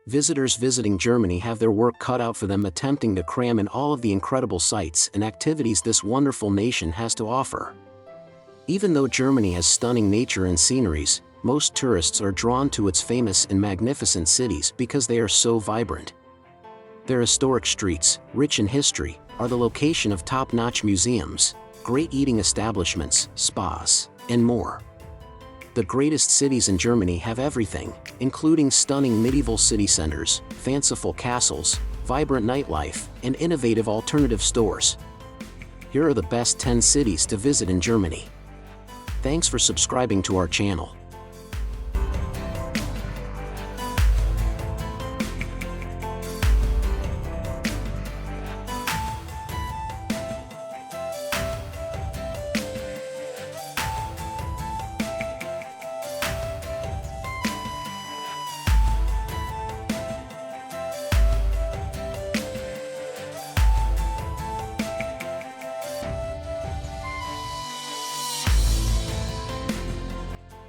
Visitors visiting Germany have their work cut out for them attempting to cram in all of the incredible sights and activities this wonderful nation has to offer. Even though Germany has stunning nature and sceneries, most tourists are drawn to its famous and magnificent cities because they are so vibrant. Their historic streets, rich in history, are the location of top-notch museums, great eating establishments, spas, and more. The greatest cities in Germany have everything, including stunning medieval city centers, fanciful castles, vibrant nightlife, and innovative alternative stores. Here are the best 10 cities to visit in Germany. Thanks for subscribing to our channel.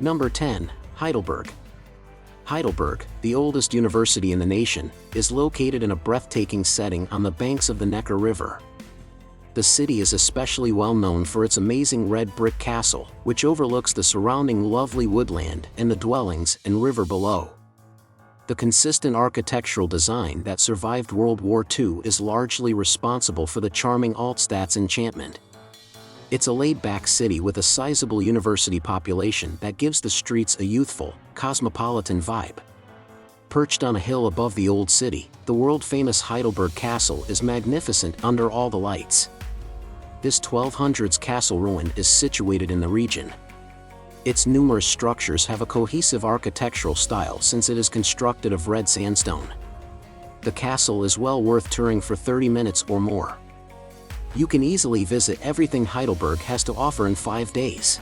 Number 10. Heidelberg. Heidelberg, the oldest university in the nation, is located in a breathtaking setting on the banks of the Neckar River. The city is especially well known for its amazing red brick castle, which overlooks the surrounding lovely woodland and the dwellings and river below. The consistent architectural design that survived World War II is largely responsible for the charming Altstadt's enchantment. It's a laid-back city with a sizable university population that gives the streets a youthful, cosmopolitan vibe. Perched on a hill above the old city, the world-famous Heidelberg Castle is magnificent under all the lights. This 1200s castle ruin is situated in the region. Its numerous structures have a cohesive architectural style since it is constructed of red sandstone. The castle is well worth touring for 30 minutes or more. You can easily visit everything Heidelberg has to offer in 5 days.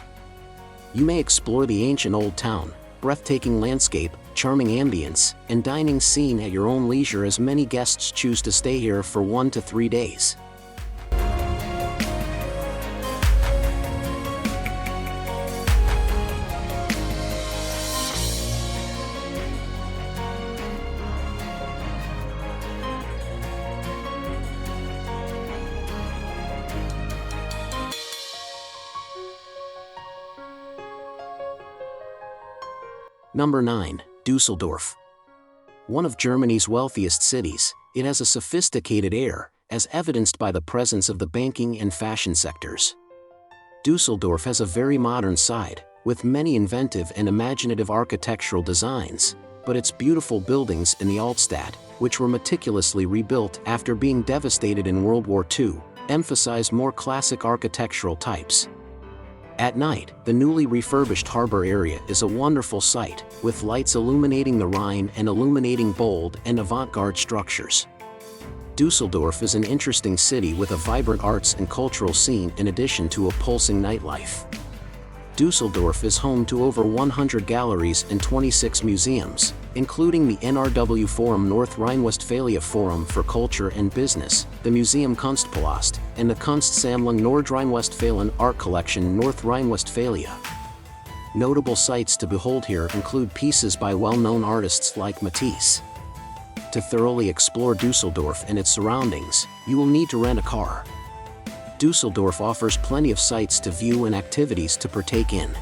You may explore the ancient old town, breathtaking landscape, charming ambience, and dining scene at your own leisure as many guests choose to stay here for 1 to 3 days. Number 9. Dusseldorf. One of Germany's wealthiest cities, it has a sophisticated air, as evidenced by the presence of the banking and fashion sectors. Dusseldorf has a very modern side, with many inventive and imaginative architectural designs, but its beautiful buildings in the Altstadt, which were meticulously rebuilt after being devastated in World War II, emphasize more classic architectural types. At night, the newly refurbished harbor area is a wonderful sight, with lights illuminating the Rhine and illuminating bold and avant-garde structures. Dusseldorf is an interesting city with a vibrant arts and cultural scene in addition to a pulsing nightlife. Dusseldorf is home to over 100 galleries and 26 museums, including the NRW Forum North Rhine-Westphalia Forum for Culture and Business, the Museum Kunstpalast, and the Kunstsammlung Nordrhein-Westfalen Art Collection North Rhine-Westphalia. Notable sights to behold here include pieces by well-known artists like Matisse. To thoroughly explore Dusseldorf and its surroundings, you will need to rent a car. Dusseldorf offers plenty of sights to view and activities to partake in.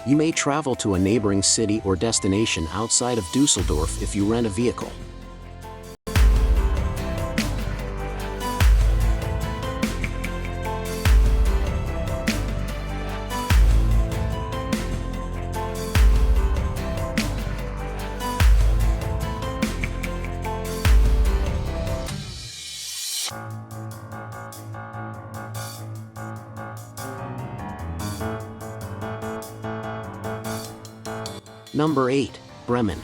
You may travel to a neighboring city or destination outside of Dusseldorf if you rent a vehicle. Number 8. Bremen.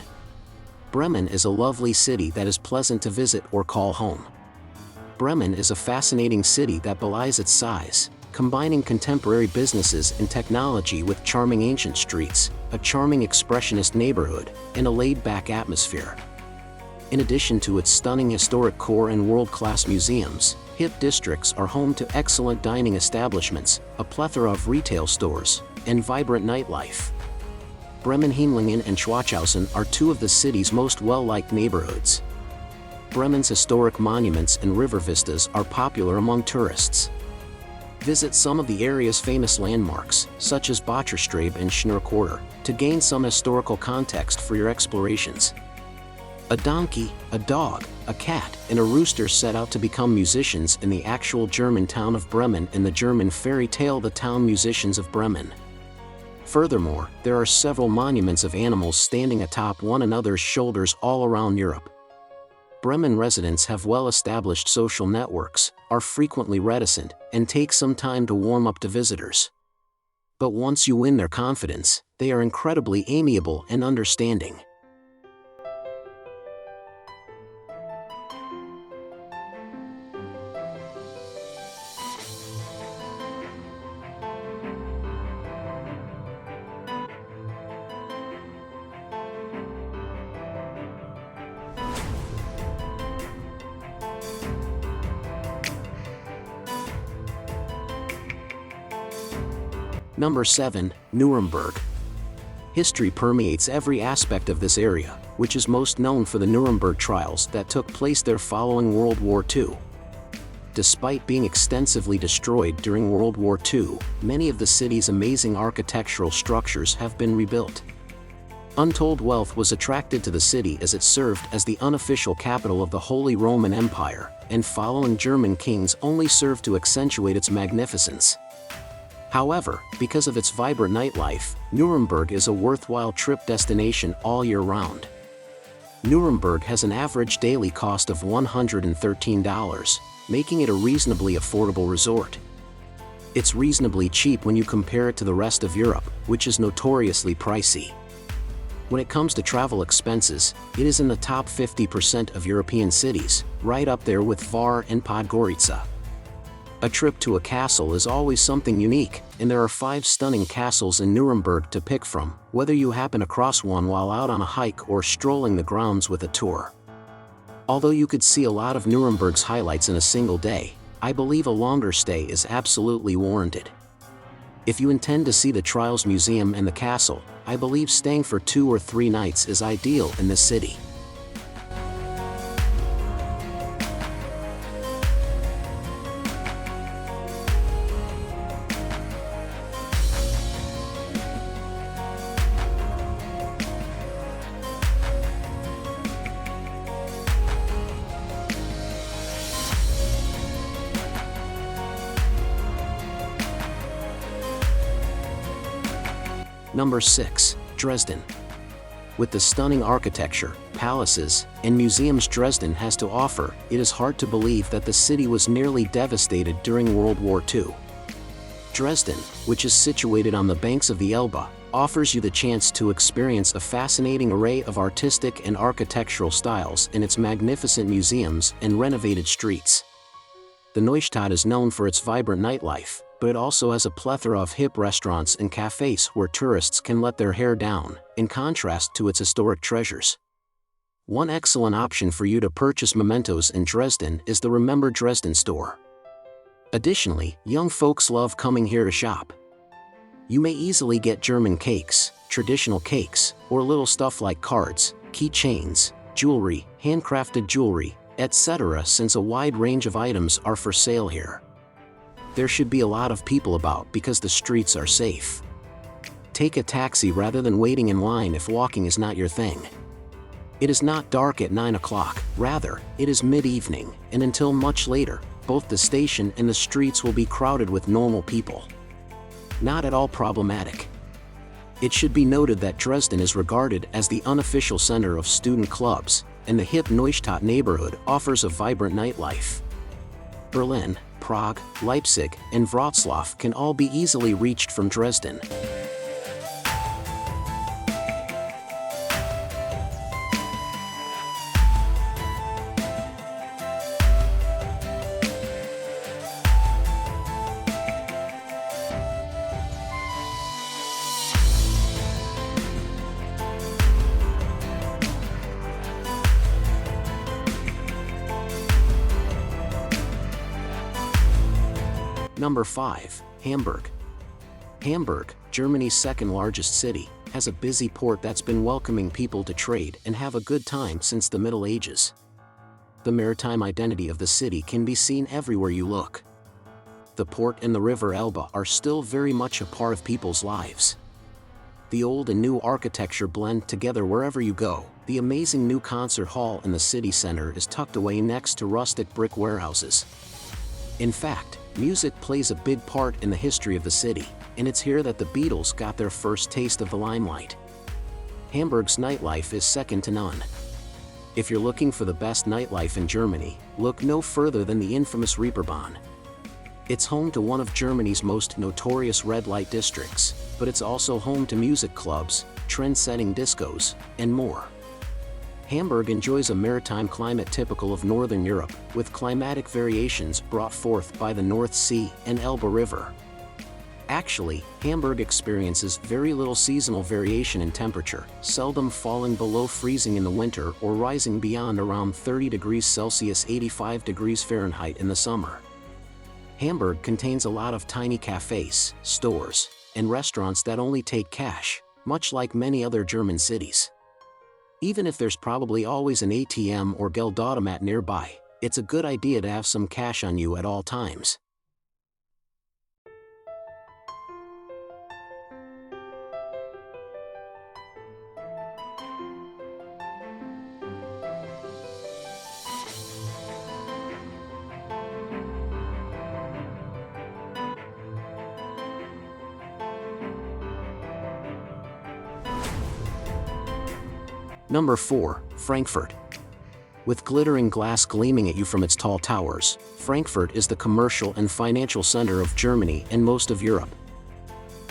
Bremen is a lovely city that is pleasant to visit or call home. Bremen is a fascinating city that belies its size, combining contemporary businesses and technology with charming ancient streets, a charming expressionist neighborhood, and a laid-back atmosphere. In addition to its stunning historic core and world-class museums, hip districts are home to excellent dining establishments, a plethora of retail stores, and vibrant nightlife. Bremen, Heimlingen and Schwachhausen are two of the city's most well-liked neighborhoods. Bremen's historic monuments and river vistas are popular among tourists. Visit some of the area's famous landmarks, such as Botcherstrabe and Schnurrquarter, to gain some historical context for your explorations. A donkey, a dog, a cat, and a rooster set out to become musicians in the actual German town of Bremen in the German fairy tale The Town Musicians of Bremen. Furthermore, there are several monuments of animals standing atop one another's shoulders all around Europe. Bremen residents have well-established social networks, are frequently reticent, and take some time to warm up to visitors. But once you win their confidence, they are incredibly amiable and understanding. Number 7. Nuremberg. History permeates every aspect of this area, which is most known for the Nuremberg trials that took place there following World War II. Despite being extensively destroyed during World War II, many of the city's amazing architectural structures have been rebuilt. Untold wealth was attracted to the city as it served as the unofficial capital of the Holy Roman Empire, and following German kings only served to accentuate its magnificence. However, because of its vibrant nightlife, Nuremberg is a worthwhile trip destination all year round. Nuremberg has an average daily cost of $113, making it a reasonably affordable resort. It's reasonably cheap when you compare it to the rest of Europe, which is notoriously pricey. When it comes to travel expenses, it is in the top 50% of European cities, right up there with Var and Podgorica. A trip to a castle is always something unique, and there are 5 stunning castles in Nuremberg to pick from, whether you happen across one while out on a hike or strolling the grounds with a tour. Although you could see a lot of Nuremberg's highlights in a single day, I believe a longer stay is absolutely warranted. If you intend to see the Trials Museum and the castle, I believe staying for 2 or 3 nights is ideal in this city. Number 6. Dresden. With the stunning architecture, palaces, and museums Dresden has to offer, it is hard to believe that the city was nearly devastated during World War II. Dresden, which is situated on the banks of the Elbe, offers you the chance to experience a fascinating array of artistic and architectural styles in its magnificent museums and renovated streets. The Neustadt is known for its vibrant nightlife, but it also has a plethora of hip restaurants and cafes where tourists can let their hair down, in contrast to its historic treasures. One excellent option for you to purchase mementos in Dresden is the Remember Dresden store. Additionally, young folks love coming here to shop. You may easily get German cakes, traditional cakes, or little stuff like cards, keychains, jewelry, handcrafted jewelry, etc., since a wide range of items are for sale here. There should be a lot of people about because the streets are safe. Take a taxi rather than waiting in line if walking is not your thing. It is not dark at 9 o'clock, rather, it is mid-evening, and until much later, both the station and the streets will be crowded with normal people. Not at all problematic. It should be noted that Dresden is regarded as the unofficial center of student clubs, and the hip Neustadt neighborhood offers a vibrant nightlife. Berlin, Prague, Leipzig, and Wrocław can all be easily reached from Dresden. Number 5. Hamburg. Hamburg, Germany's second largest city, has a busy port that's been welcoming people to trade and have a good time since the Middle Ages. The maritime identity of the city can be seen everywhere you look. The port and the River Elbe are still very much a part of people's lives. The old and new architecture blend together wherever you go. The amazing new concert hall in the city center is tucked away next to rustic brick warehouses. In fact, music plays a big part in the history of the city, and it's here that the Beatles got their first taste of the limelight. Hamburg's nightlife is second to none. If you're looking for the best nightlife in Germany, look no further than the infamous Reeperbahn. It's home to one of Germany's most notorious red light districts, but it's also home to music clubs, trend-setting discos, and more. Hamburg enjoys a maritime climate typical of Northern Europe, with climatic variations brought forth by the North Sea and Elbe River. Actually, Hamburg experiences very little seasonal variation in temperature, seldom falling below freezing in the winter or rising beyond around 30 degrees Celsius (85 degrees Fahrenheit) in the summer. Hamburg contains a lot of tiny cafes, stores, and restaurants that only take cash, much like many other German cities. Even if there's probably always an ATM or Geldautomat nearby, it's a good idea to have some cash on you at all times. Number 4. Frankfurt. With glittering glass gleaming at you from its tall towers, Frankfurt is the commercial and financial center of Germany and most of Europe.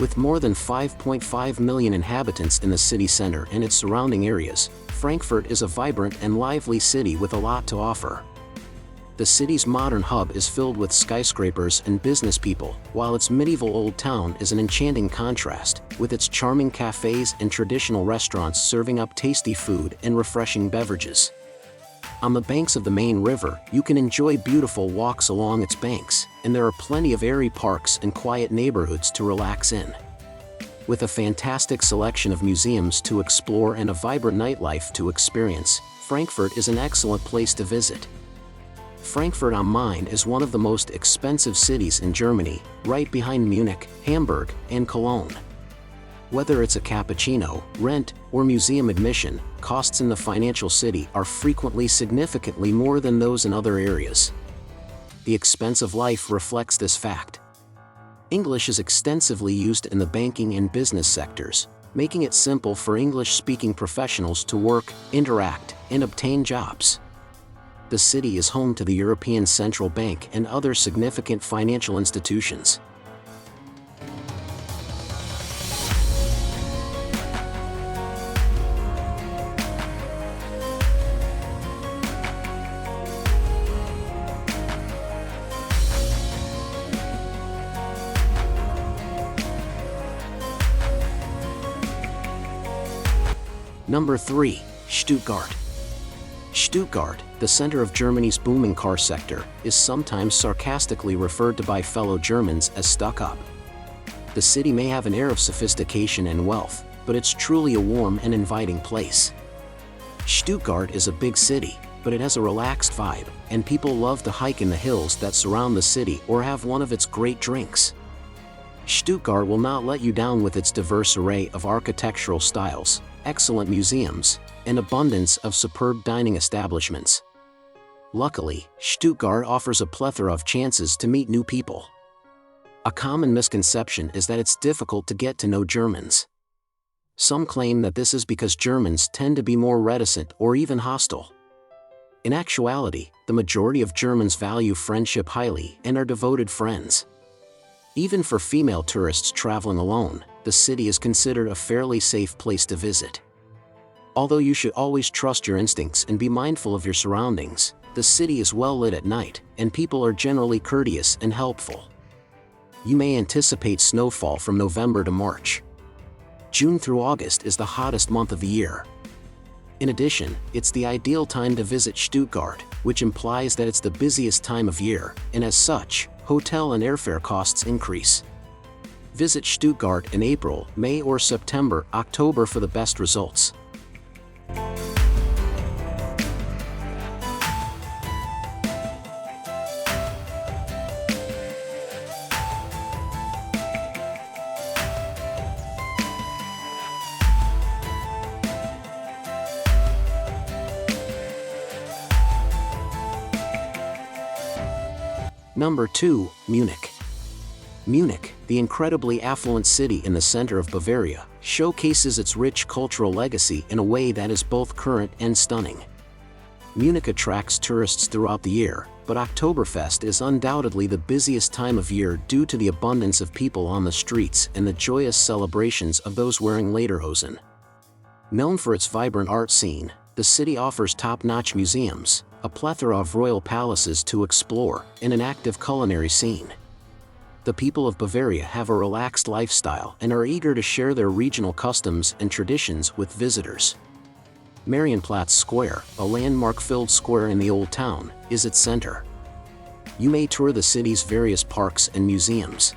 With more than 5.5 million inhabitants in the city center and its surrounding areas, Frankfurt is a vibrant and lively city with a lot to offer. The city's modern hub is filled with skyscrapers and business people, while its medieval old town is an enchanting contrast, with its charming cafes and traditional restaurants serving up tasty food and refreshing beverages. On the banks of the main river, you can enjoy beautiful walks along its banks, and there are plenty of airy parks and quiet neighborhoods to relax in. With a fantastic selection of museums to explore and a vibrant nightlife to experience, Frankfurt is an excellent place to visit. Frankfurt am Main is one of the most expensive cities in Germany, right behind Munich, Hamburg, and Cologne. Whether it's a cappuccino, rent, or museum admission, costs in the financial city are frequently significantly more than those in other areas. The expense of life reflects this fact. English is extensively used in the banking and business sectors, making it simple for English-speaking professionals to work, interact, and obtain jobs. The city is home to the European Central Bank and other significant financial institutions. Number 3. Stuttgart. Stuttgart, the center of Germany's booming car sector, is sometimes sarcastically referred to by fellow Germans as stuck up. The city may have an air of sophistication and wealth, but it's truly a warm and inviting place. Stuttgart is a big city, but it has a relaxed vibe, and people love to hike in the hills that surround the city or have one of its great drinks. Stuttgart will not let you down with its diverse array of architectural styles, excellent museums, and abundance of superb dining establishments. Luckily, Stuttgart offers a plethora of chances to meet new people. A common misconception is that it's difficult to get to know Germans. Some claim that this is because Germans tend to be more reticent or even hostile. In actuality, the majority of Germans value friendship highly and are devoted friends. Even for female tourists traveling alone, the city is considered a fairly safe place to visit. Although you should always trust your instincts and be mindful of your surroundings, the city is well lit at night, and people are generally courteous and helpful. You may anticipate snowfall from November to March. June through August is the hottest month of the year. In addition, it's the ideal time to visit Stuttgart, which implies that it's the busiest time of year, and as such, hotel and airfare costs increase. Visit Stuttgart in April, May or September, October for the best results. Number 2, Munich. Munich, the incredibly affluent city in the center of Bavaria, showcases its rich cultural legacy in a way that is both current and stunning. Munich attracts tourists throughout the year, but Oktoberfest is undoubtedly the busiest time of year due to the abundance of people on the streets and the joyous celebrations of those wearing lederhosen. Known for its vibrant art scene, the city offers top-notch museums, a plethora of royal palaces to explore, and an active culinary scene. The people of Bavaria have a relaxed lifestyle and are eager to share their regional customs and traditions with visitors. Marienplatz Square, a landmark-filled square in the Old Town, is its center. You may tour the city's various parks and museums.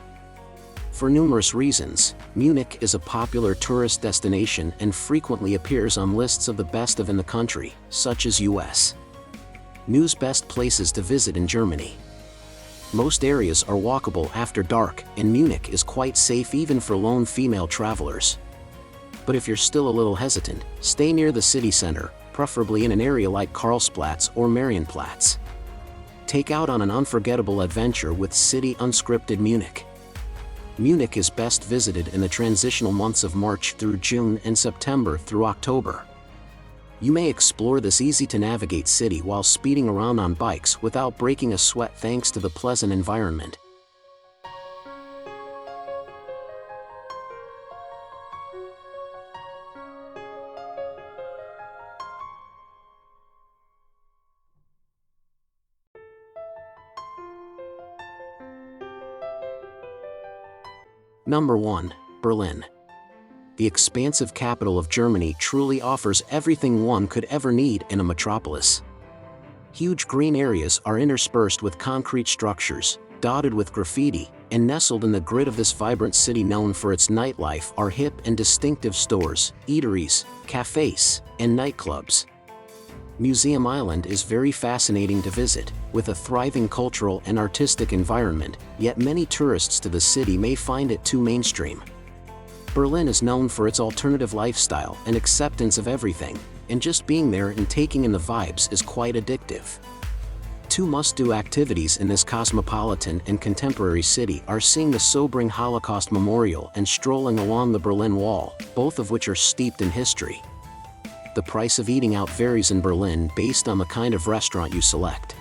For numerous reasons, Munich is a popular tourist destination and frequently appears on lists of the best in the country, such as U.S. News Best Places to Visit in Germany. Most areas are walkable after dark, and Munich is quite safe even for lone female travelers. But if you're still a little hesitant, stay near the city center, preferably in an area like Karlsplatz or Marienplatz. Take out on an unforgettable adventure with City Unscripted Munich. Munich is best visited in the transitional months of March through June and September through October. You may explore this easy-to-navigate city while speeding around on bikes without breaking a sweat thanks to the pleasant environment. Number 1, Berlin. The expansive capital of Germany truly offers everything one could ever need in a metropolis. Huge green areas are interspersed with concrete structures, dotted with graffiti, and nestled in the grid of this vibrant city known for its nightlife are hip and distinctive stores, eateries, cafes, and nightclubs. Museum Island is very fascinating to visit, with a thriving cultural and artistic environment, yet many tourists to the city may find it too mainstream. Berlin is known for its alternative lifestyle and acceptance of everything, and just being there and taking in the vibes is quite addictive. Two must-do activities in this cosmopolitan and contemporary city are seeing the Sobering Holocaust Memorial and strolling along the Berlin Wall, both of which are steeped in history. The price of eating out varies in Berlin based on the kind of restaurant you select.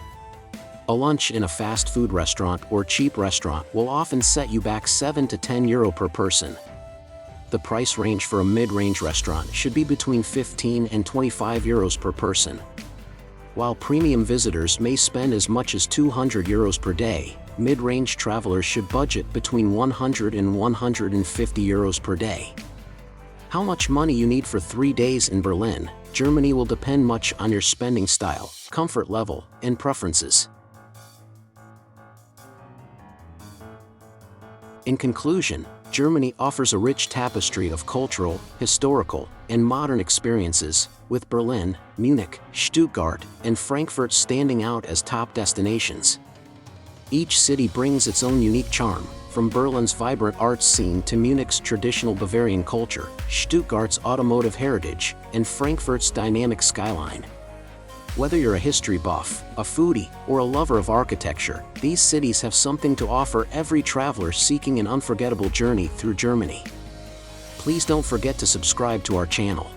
A lunch in a fast food restaurant or cheap restaurant will often set you back €7 to €10 per person. The price range for a mid-range restaurant should be between €15 and €25 per person. While premium visitors may spend as much as €200 per day, mid-range travelers should budget between €100 and €150 per day. How much money you need for 3 days in Berlin, Germany will depend much on your spending style, comfort level, and preferences. In conclusion, Germany offers a rich tapestry of cultural, historical, and modern experiences, with Berlin, Munich, Stuttgart, and Frankfurt standing out as top destinations. Each city brings its own unique charm, from Berlin's vibrant arts scene to Munich's traditional Bavarian culture, Stuttgart's automotive heritage, and Frankfurt's dynamic skyline. Whether you're a history buff, a foodie, or a lover of architecture, these cities have something to offer every traveler seeking an unforgettable journey through Germany. Please don't forget to subscribe to our channel.